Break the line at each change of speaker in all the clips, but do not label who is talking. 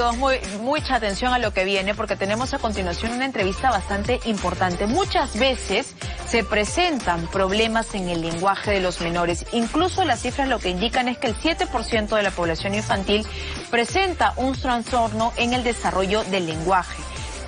amigos, mucha atención a lo que viene porque tenemos a continuación una entrevista bastante importante. Muchas veces se presentan problemas en el lenguaje de los menores. Incluso las cifras lo que indican es que el 7% de la población infantil presenta un trastorno en el desarrollo del lenguaje,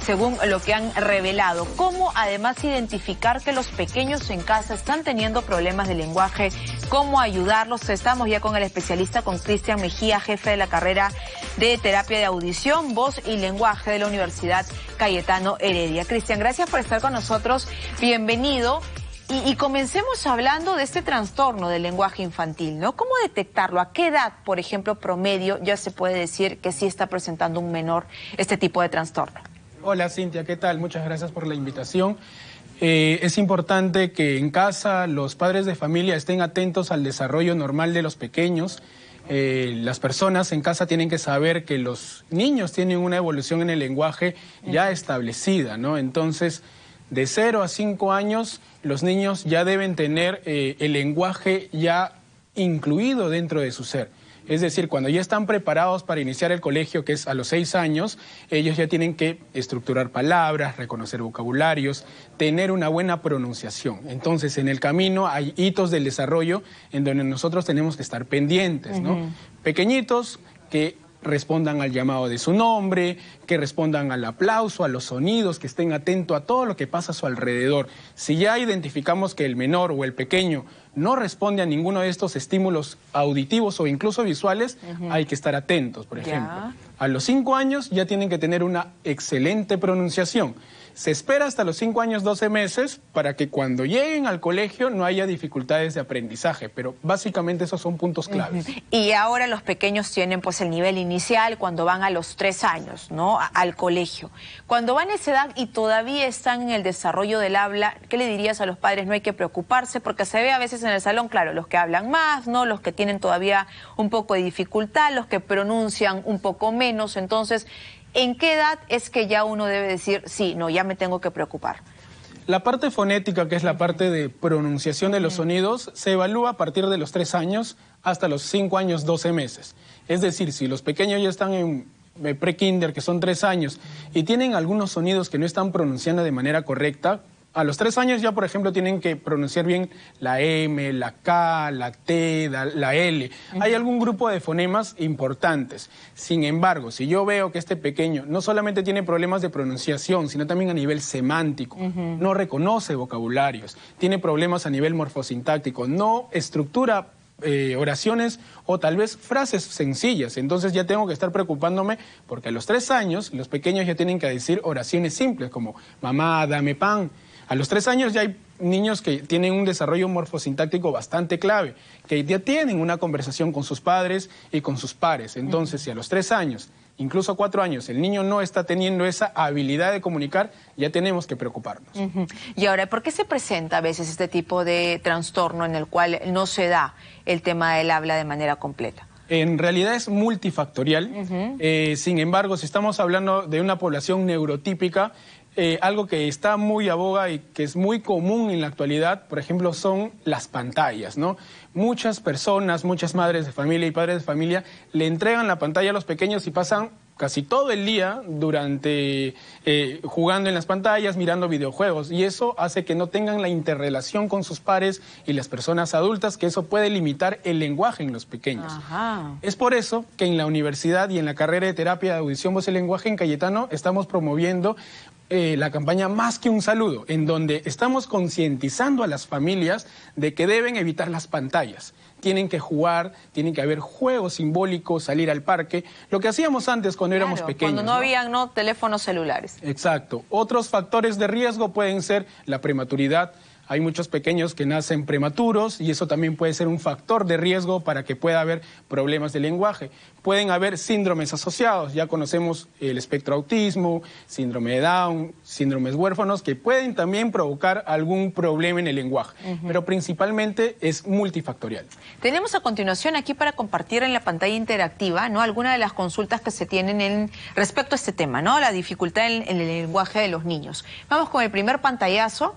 según lo que han revelado. ¿Cómo además identificar que los pequeños en casa están teniendo problemas de lenguaje? ¿Cómo ayudarlos? Estamos ya con el especialista, con Cristian Mejía, jefe de la carrera de terapia de audición, voz y lenguaje de la Universidad Cayetano Heredia. Cristian, gracias por estar con nosotros. Bienvenido. Y comencemos hablando de este trastorno del lenguaje infantil, ¿no? ¿Cómo detectarlo? ¿A qué edad, por ejemplo, promedio, ya se puede decir que sí está presentando un menor este tipo de trastorno?
Hola Cintia, ¿qué tal? Muchas gracias por la invitación. Es importante que en casa los padres de familia estén atentos al desarrollo normal de los pequeños. Las personas en casa tienen que saber que los niños tienen una evolución en el lenguaje ya establecida, ¿no? Entonces, de 0 a 5 años, los niños ya deben tener el lenguaje ya incluido dentro de su ser. Es decir, cuando ya están preparados para iniciar el colegio, que es a los 6 años, ellos ya tienen que estructurar palabras, reconocer vocabularios, tener una buena pronunciación. Entonces, en el camino hay hitos del desarrollo en donde nosotros tenemos que estar pendientes, ¿no? Pequeñitos que respondan al llamado de su nombre, que respondan al aplauso, a los sonidos, que estén atentos a todo lo que pasa a su alrededor. Si ya identificamos que el menor o el pequeño no responde a ninguno de estos estímulos auditivos o incluso visuales, hay que estar atentos, por ejemplo. A los 5 años ya tienen que tener una excelente pronunciación. Se espera hasta los 5 años, 12 meses, para que cuando lleguen al colegio no haya dificultades de aprendizaje, pero básicamente esos son puntos claves.
Y ahora los pequeños tienen pues el nivel inicial cuando van a los 3 años, ¿no? Al colegio. Cuando van a esa edad y todavía están en el desarrollo del habla, ¿qué le dirías a los padres? No hay que preocuparse, porque se ve a veces en el salón, claro, los que hablan más, ¿no? Los que tienen todavía un poco de dificultad, los que pronuncian un poco menos. Entonces, ¿en qué edad es que ya uno debe decir, sí, no, ya me tengo que preocupar?
La parte fonética, que es la parte de pronunciación de los sonidos, se evalúa a partir de los 3 años hasta los 5 años, 12 meses. Es decir, si los pequeños ya están en pre-kinder, que son 3 años, y tienen algunos sonidos que no están pronunciando de manera correcta, a los 3 años ya, por ejemplo, tienen que pronunciar bien la M, la K, la T, la L. Hay algún grupo de fonemas importantes. Sin embargo, si yo veo que este pequeño no solamente tiene problemas de pronunciación, sino también a nivel semántico, no reconoce vocabularios, tiene problemas a nivel morfosintáctico, no estructura oraciones o tal vez frases sencillas, entonces ya tengo que estar preocupándome porque a los 3 años los pequeños ya tienen que decir oraciones simples como mamá, dame pan. A los 3 años ya hay niños que tienen un desarrollo morfosintáctico bastante clave, que ya tienen una conversación con sus padres y con sus pares. Entonces, si a los 3 años, incluso 4 años, el niño no está teniendo esa habilidad de comunicar, ya tenemos que preocuparnos.
Y ahora, ¿por qué se presenta a veces este tipo de trastorno en el cual no se da el tema del habla de manera completa?
En realidad es multifactorial. Sin embargo, si estamos hablando de una población neurotípica, algo que está muy a boga y que es muy común en la actualidad, por ejemplo, son las pantallas, ¿no? Muchas personas, muchas madres de familia y padres de familia le entregan la pantalla a los pequeños y pasan casi todo el día jugando en las pantallas, mirando videojuegos, y eso hace que no tengan la interrelación con sus pares y las personas adultas, que eso puede limitar el lenguaje en los pequeños. Es por eso que en la universidad y en la carrera de terapia de audición, voz y lenguaje en Cayetano estamos promoviendo la campaña Más que un saludo, en donde estamos concientizando a las familias de que deben evitar las pantallas. Tienen que jugar, tienen que haber juegos simbólicos, salir al parque, lo que hacíamos antes cuando éramos pequeños.
Cuando no habían teléfonos celulares.
Exacto. Otros factores de riesgo pueden ser la prematuridad. Hay muchos pequeños que nacen prematuros y eso también puede ser un factor de riesgo para que pueda haber problemas de lenguaje. Pueden haber síndromes asociados, ya conocemos el espectro autismo, síndrome de Down, síndromes huérfanos, que pueden también provocar algún problema en el lenguaje, pero principalmente es multifactorial.
Tenemos a continuación aquí para compartir en la pantalla interactiva, ¿no?, algunas de las consultas que se tienen respecto a este tema, ¿no?, la dificultad en el lenguaje de los niños. Vamos con el primer pantallazo.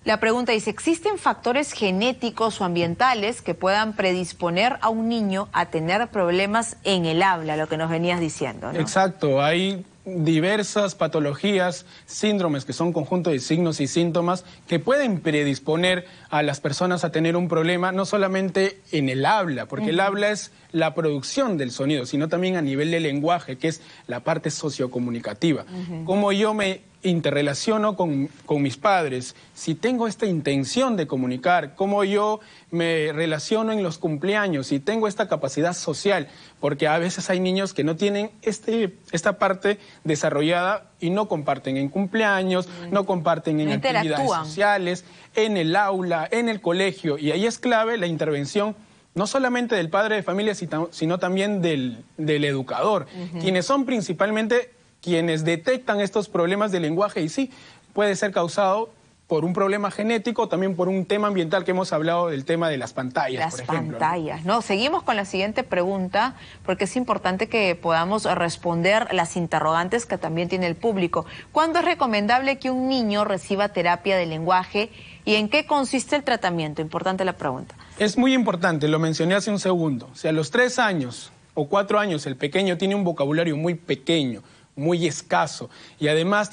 La pregunta dice, ¿existen factores genéticos o ambientales que puedan predisponer a un niño a tener problemas en el habla, lo que nos venías diciendo, ¿no?
Exacto, hay diversas patologías, síndromes que son conjunto de signos y síntomas que pueden predisponer a las personas a tener un problema, no solamente en el habla, porque el habla es la producción del sonido, sino también a nivel de lenguaje, que es la parte sociocomunicativa. Cómo yo me interrelaciono con mis padres, si tengo esta intención de comunicar, cómo yo me relaciono en los cumpleaños, si tengo esta capacidad social, porque a veces hay niños que no tienen esta parte desarrollada y no comparten en cumpleaños, no comparten en actividades sociales, en el aula, en el colegio, y ahí es clave la intervención no solamente del padre de familia, sino también del educador, quienes son principalmente quienes detectan estos problemas de lenguaje, y sí, puede ser causado por un problema genético, también por un tema ambiental que hemos hablado del tema de las pantallas, por ejemplo.
Las pantallas, ¿no? Seguimos con la siguiente pregunta, porque es importante que podamos responder las interrogantes que también tiene el público. ¿Cuándo es recomendable que un niño reciba terapia de lenguaje y en qué consiste el tratamiento? Importante la pregunta.
Es muy importante, lo mencioné hace un segundo. Si a los 3 años o 4 años el pequeño tiene un vocabulario muy pequeño, muy escaso, y además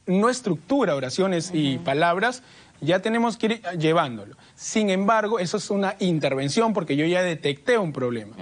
no estructura oraciones y palabras, ya tenemos que ir llevándolo. Sin embargo, eso es una intervención porque yo ya detecté un problema.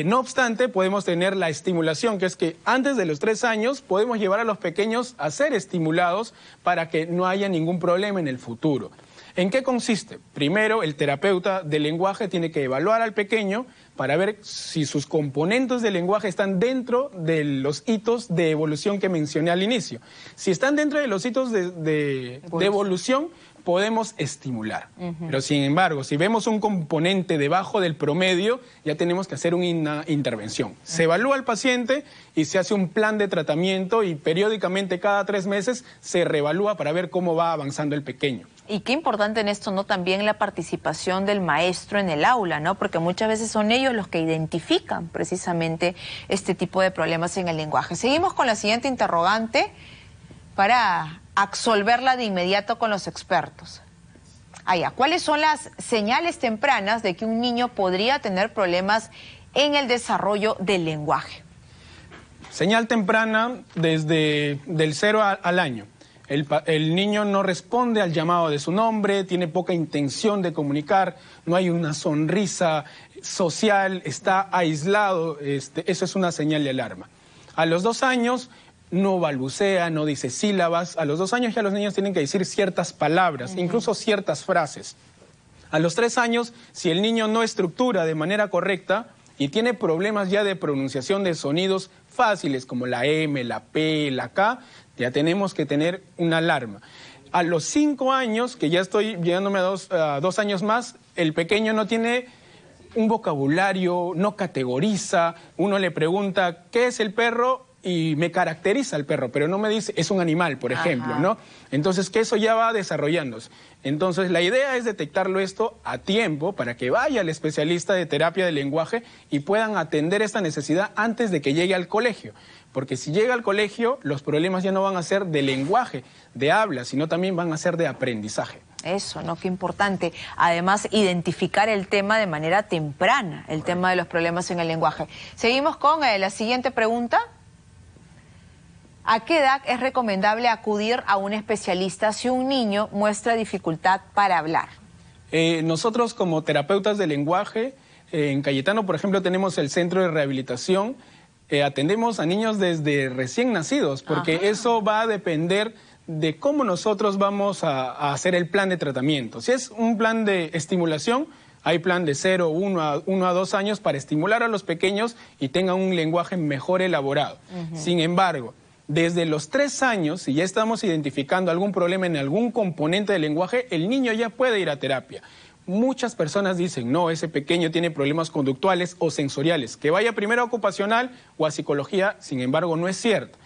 No obstante, podemos tener la estimulación, que es que antes de los 3 años podemos llevar a los pequeños a ser estimulados para que no haya ningún problema en el futuro. ¿En qué consiste? Primero, el terapeuta del lenguaje tiene que evaluar al pequeño para ver si sus componentes del lenguaje están dentro de los hitos de evolución que mencioné al inicio. Si están dentro de los hitos de evolución, podemos estimular. Pero sin embargo, si vemos un componente debajo del promedio, ya tenemos que hacer una intervención. Se evalúa al paciente y se hace un plan de tratamiento y periódicamente cada 3 meses se reevalúa para ver cómo va avanzando el pequeño.
Y qué importante en esto, ¿no? También la participación del maestro en el aula, ¿no? Porque muchas veces son ellos los que identifican precisamente este tipo de problemas en el lenguaje. Seguimos con la siguiente interrogante para absolverla de inmediato con los expertos. ¿Cuáles son las señales tempranas de que un niño podría tener problemas en el desarrollo del lenguaje?
Señal temprana desde del 0 al año. El niño no responde al llamado de su nombre, tiene poca intención de comunicar, no hay una sonrisa social, está aislado, eso es una señal de alarma. A los 2 años no balbucea, no dice sílabas, a los 2 años ya los niños tienen que decir ciertas palabras, incluso ciertas frases. A los 3 años, si el niño no estructura de manera correcta y tiene problemas ya de pronunciación de sonidos fáciles como la M, la P, la K, ya tenemos que tener una alarma. A los 5 años, que ya estoy llegándome a 2 años más, el pequeño no tiene un vocabulario, no categoriza, uno le pregunta ¿qué es el perro? Y me caracteriza el perro, pero no me dice es un animal, por ejemplo, ¿no? Entonces, que eso ya va desarrollándose. Entonces, la idea es detectarlo esto a tiempo para que vaya el especialista de terapia del lenguaje y puedan atender esta necesidad antes de que llegue al colegio. Porque si llega al colegio, los problemas ya no van a ser de lenguaje, de habla, sino también van a ser de aprendizaje.
Eso, ¿no? Qué importante. Además, identificar el tema de manera temprana, el tema de los problemas en el lenguaje. Seguimos con la siguiente pregunta. ¿A qué edad es recomendable acudir a un especialista si un niño muestra dificultad para hablar?
Nosotros como terapeutas de lenguaje, en Cayetano, por ejemplo, tenemos el centro de rehabilitación. Atendemos a niños desde recién nacidos, porque eso va a depender de cómo nosotros vamos a hacer el plan de tratamiento. Si es un plan de estimulación, hay plan de 0, 1 a 2 años para estimular a los pequeños y tengan un lenguaje mejor elaborado. Sin embargo, desde los 3 años, si ya estamos identificando algún problema en algún componente del lenguaje, el niño ya puede ir a terapia. Muchas personas dicen, no, ese pequeño tiene problemas conductuales o sensoriales, que vaya primero a ocupacional o a psicología, sin embargo, no es cierto.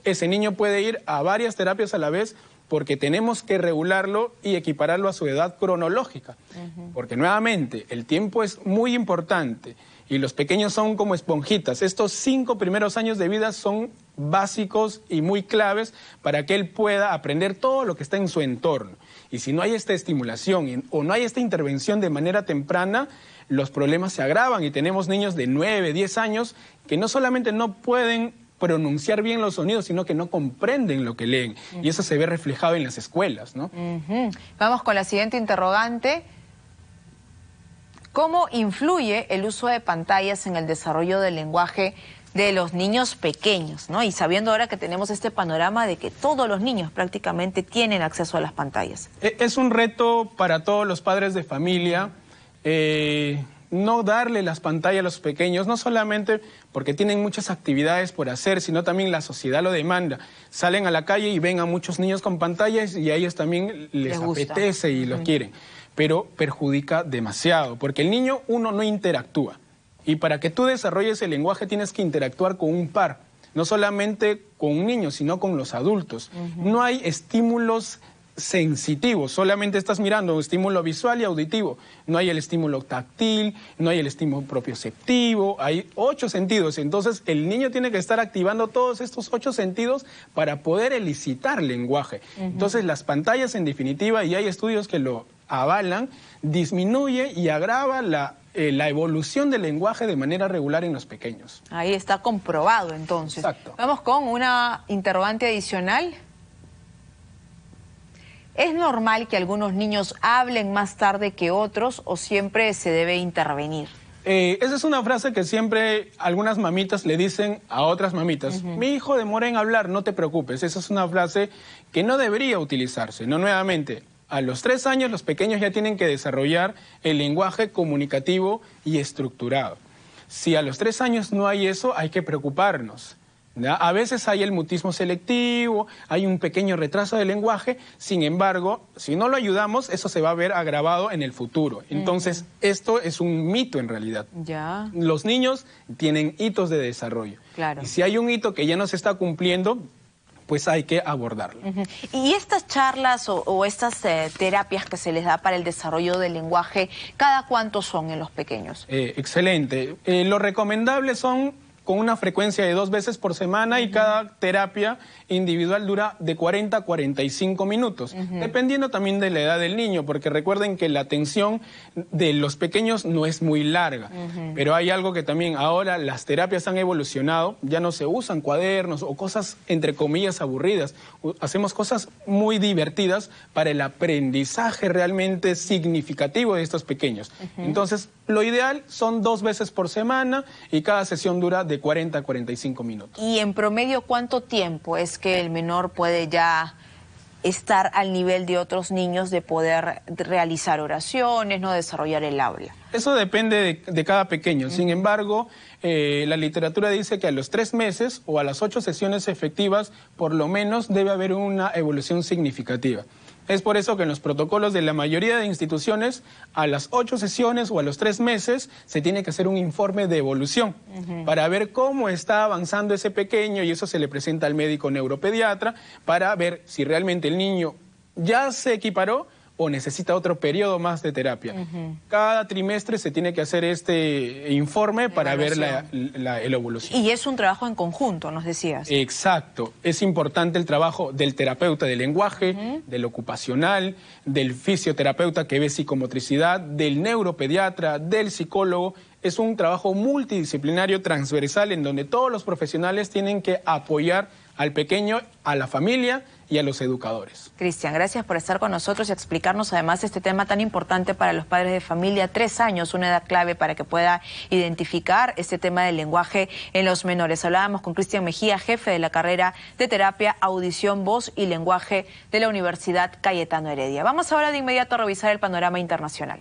Ese niño puede ir a varias terapias a la vez porque tenemos que regularlo y equipararlo a su edad cronológica. Porque nuevamente, el tiempo es muy importante y los pequeños son como esponjitas. Estos 5 primeros años de vida son básicos y muy claves para que él pueda aprender todo lo que está en su entorno. Y si no hay esta estimulación o no hay esta intervención de manera temprana, los problemas se agravan y tenemos niños de 9, 10 años que no solamente no pueden pronunciar bien los sonidos, sino que no comprenden lo que leen. Y eso se ve reflejado en las escuelas, ¿no?
Vamos con la siguiente interrogante. ¿Cómo influye el uso de pantallas en el desarrollo del lenguaje de los niños pequeños, ¿no? Y sabiendo ahora que tenemos este panorama de que todos los niños prácticamente tienen acceso a las pantallas.
Es un reto para todos los padres de familia no darle las pantallas a los pequeños, no solamente porque tienen muchas actividades por hacer, sino también la sociedad lo demanda. Salen a la calle y ven a muchos niños con pantallas y a ellos también les apetece y lo quieren. Pero perjudica demasiado, porque el niño, uno, no interactúa. Y para que tú desarrolles el lenguaje tienes que interactuar con un par, no solamente con un niño, sino con los adultos. No hay estímulos sensitivos, solamente estás mirando un estímulo visual y auditivo. No hay el estímulo táctil, no hay el estímulo propioceptivo, hay 8 sentidos. Entonces el niño tiene que estar activando todos estos 8 sentidos para poder elicitar lenguaje. Entonces las pantallas, en definitiva, y hay estudios que lo avalan, disminuye y agrava la evolución del lenguaje de manera regular en los pequeños.
Ahí está comprobado, entonces.
Exacto.
Vamos con una interrogante adicional. ¿Es normal que algunos niños hablen más tarde que otros o siempre se debe intervenir?
Esa es una frase que siempre algunas mamitas le dicen a otras mamitas. Mi hijo demora en hablar, no te preocupes. Esa es una frase que no debería utilizarse. No, nuevamente, a los 3 años los pequeños ya tienen que desarrollar el lenguaje comunicativo y estructurado. Si a los 3 años no hay eso, hay que preocuparnos. ¿Ya? A veces hay el mutismo selectivo, hay un pequeño retraso del lenguaje, sin embargo, si no lo ayudamos, eso se va a ver agravado en el futuro. Entonces, esto es un mito en realidad.
Ya.
Los niños tienen hitos de desarrollo.
Claro.
Y si hay un hito que ya no se está cumpliendo, pues hay que abordarlo.
Y estas charlas o estas terapias que se les da para el desarrollo del lenguaje, ¿cada cuánto son en los pequeños?
Excelente. Lo recomendable son con una frecuencia de 2 veces por semana y cada terapia individual dura de 40 a 45 minutos, dependiendo también de la edad del niño, porque recuerden que la atención de los pequeños no es muy larga, pero hay algo que también ahora las terapias han evolucionado, ya no se usan cuadernos o cosas entre comillas aburridas, hacemos cosas muy divertidas para el aprendizaje realmente significativo de estos pequeños. Entonces, lo ideal son 2 veces por semana y cada sesión dura de 40 a 45 minutos.
¿Y en promedio cuánto tiempo es que el menor puede ya estar al nivel de otros niños de poder realizar oraciones, no desarrollar el habla?
Eso depende de cada pequeño. Sin embargo, la literatura dice que a los 3 meses o a las 8 sesiones efectivas, por lo menos debe haber una evolución significativa. Es por eso que en los protocolos de la mayoría de instituciones, a las 8 sesiones o a los 3 meses, se tiene que hacer un informe de evolución para ver cómo está avanzando ese pequeño, y eso se le presenta al médico neuropediatra para ver si realmente el niño ya se equiparó o necesita otro periodo más de terapia. Cada trimestre se tiene que hacer este informe para ver la evolución.
Y es un trabajo en conjunto, nos decías.
Exacto. Es importante el trabajo del terapeuta del lenguaje, del ocupacional, del fisioterapeuta que ve psicomotricidad, del neuropediatra, del psicólogo. Es un trabajo multidisciplinario transversal en donde todos los profesionales tienen que apoyar al pequeño, a la familia y a los educadores.
Cristian, gracias por estar con nosotros y explicarnos además este tema tan importante para los padres de familia. 3 años, una edad clave para que pueda identificar este tema del lenguaje en los menores. Hablábamos con Cristian Mejía, jefe de la carrera de terapia, audición, voz y lenguaje de la Universidad Cayetano Heredia. Vamos ahora de inmediato a revisar el panorama internacional.